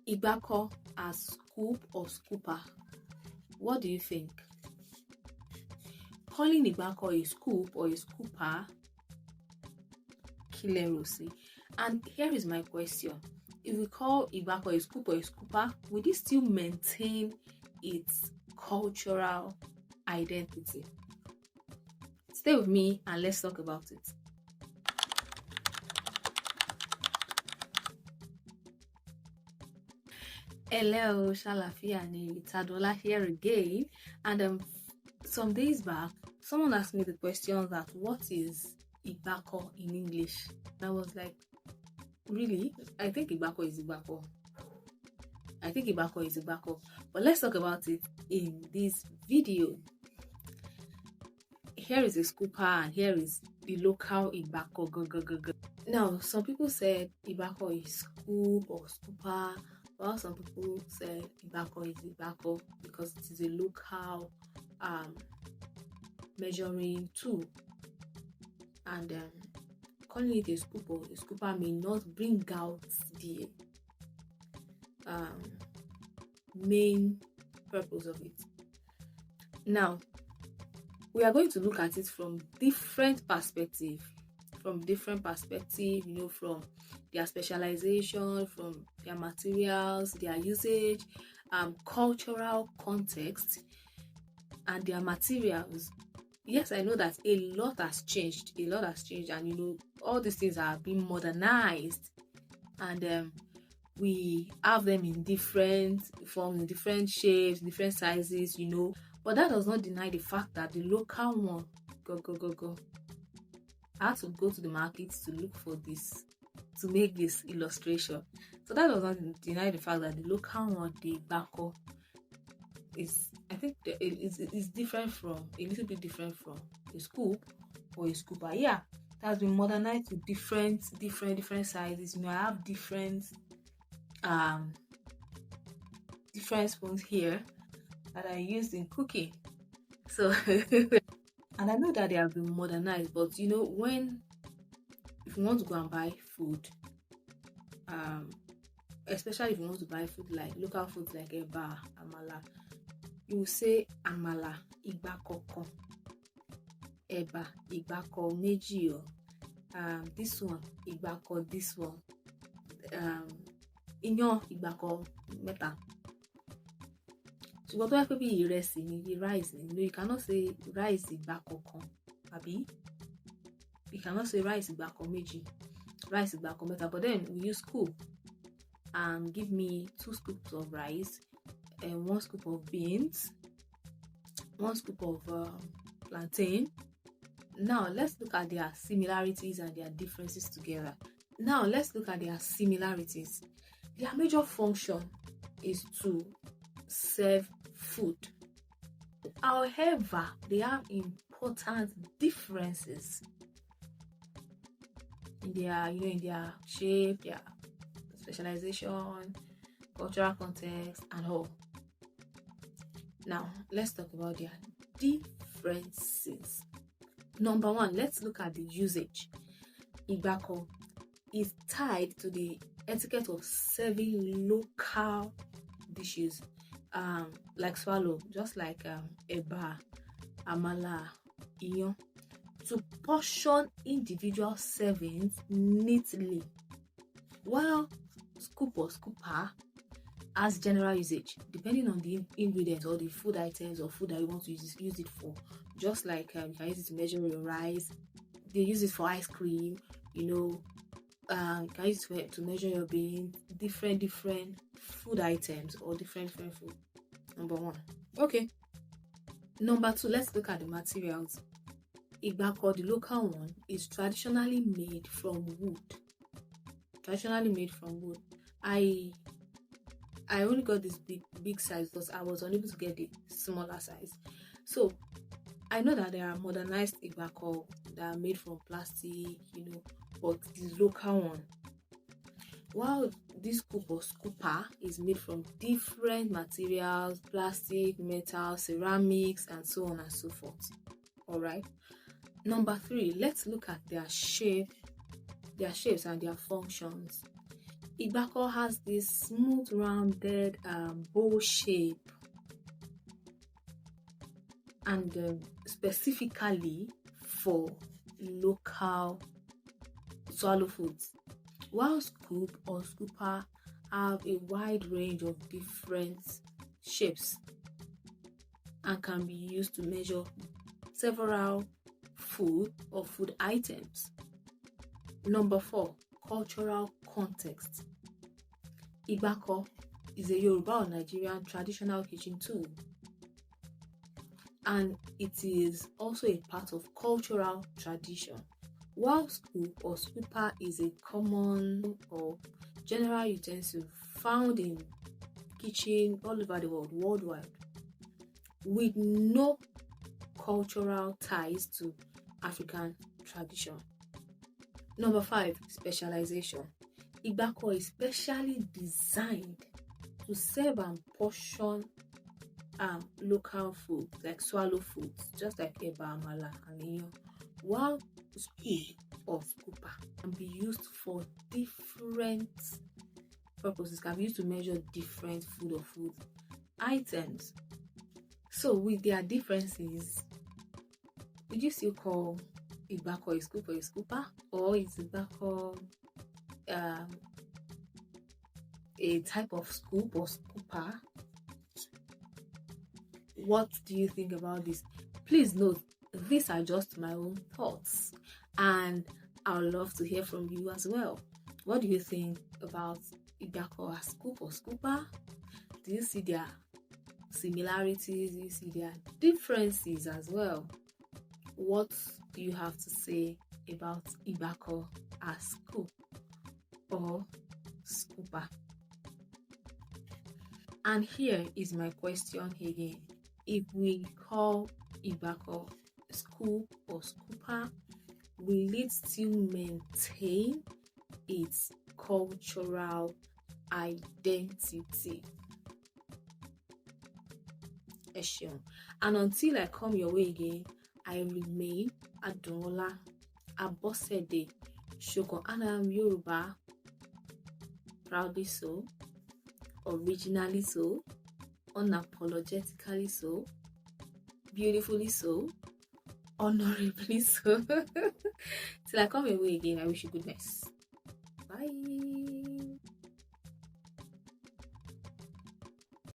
Ìgbákọ as scoop or scooper? What do you think? Calling Ìgbákọ a scoop or a scooper? Kilerosi. And here is my question. If we call Ìgbákọ a scoop or a scooper, would it still maintain its cultural identity? Stay with me and let's talk about it. Hello, Shalafia ni Tadola here again. And some days back, someone asked me the question that what is Ìgbákọ in English? And I was like, really? I think Ìgbákọ is Ìgbákọ. But let's talk about it in this video. Here is a scooper and here is the local Ìgbákọ. Now, some people said Ìgbákọ is scoop or scooper, while some people said Ìgbákọ is Ìgbákọ because it is a local measuring tool. And calling it a scoop or a scooper may not bring out the main purpose of it. Now, we are going to look at it from different perspectives, from their specialization, from their materials, their usage, cultural context, and their materials. Yes, I know that a lot has changed, and all these things are being modernized, and we have them in different forms, in different shapes, different sizes, but that does not deny the fact that the local one, I had to go to the market to look for this, to make this illustration. So that does not deny the fact that the local one, the Ìgbákọ, is, I think, is different from, a little bit different from a scoop or a scooper. Yeah, it has been modernized to different sizes. I have different spoons here that I used in cooking. So, and I know that they have been modernized, but if you want to go and buy food, especially if you want to buy food like local foods like eba, amala, you will say amala Ìgbákọ kan, eba Ìgbákọ méjì o, this one Ìgbákọ, this one iyán Ìgbákọ mẹ́ta. So what do I could be ìrẹsì ni, rice ni? You cannot say rice Ìgbákọ kan, àbí? You cannot say rice Ìgbákọ méjì, rice Ìgbákọ mẹ́ta. But then we use scoop. Give me 2 scoops of rice, and 1 scoop of beans, 1 scoop of plantain. Now let's look at their similarities and their differences together. Now let's look at their similarities. Their major function is to serve food. However, they have important differences in their, in their shape, their specialization, cultural context, and all. Now, let's talk about their differences. Number 1, let's look at the usage. Ìgbákọ is tied to the etiquette of serving local dishes, like swallow, just like eba, amala, iyán, to portion individual servings neatly, while scoop or scooper has general usage depending on the ingredients or the food items or food that you want to use it for. Just like you can use it to measure your rice, they use it for ice cream, you can use it to measure your beans, different food items or different food. Number 1. Okay. Number 2, let's look at the materials. Ìgbákọ, the local one, is traditionally made from wood. I only got this big size because I was unable to get the smaller size. So I know that there are modernized Ìgbákọ that are made from plastic, but the local one, while this scoop or scooper is made from different materials, plastic, metal, ceramics, and so on and so forth. All right. Number 3, let's look at their shapes and their functions. Ìgbákọ has this smooth, rounded bowl shape, and specifically for local swallow foods, while scoop or scooper have a wide range of different shapes and can be used to measure several food or food items. Number 4, cultural context. Ìgbákọ is a Yoruba or Nigerian traditional kitchen tool, and it is also a part of cultural tradition. While scoop or scooper is a common or general utensil found in kitchen all over the world, worldwide, with no cultural ties to African tradition. Number 5, specialization. Ìgbákọ is specially designed to serve and portion local food like swallow foods, just like eba, amala, and iyan, while scoop or scooper can be used for different purposes, can be used to measure different food or food items. So with their differences, would you still call Ìgbákọ a scoop or a scooper, or is Ìgbákọ a type of scoop or scooper? What do you think about this? Please note, these are just my own thoughts, and I would love to hear from you as well. What do you think about Ìgbákọ as scoop or scooper? Do you see their similarities? Do you see their differences as well? What do you have to say about Ìgbákọ as scoop or scooper? And here is my question again. If we call Ìgbákọ scoop or scooper, will it still maintain its cultural identity? And until I come your way again, I remain Adola Abosede Shoko, and I'm Yoruba, proudly so, originally so, unapologetically so, beautifully so, honorably so. Till I come your way again, I wish you goodness. Bye.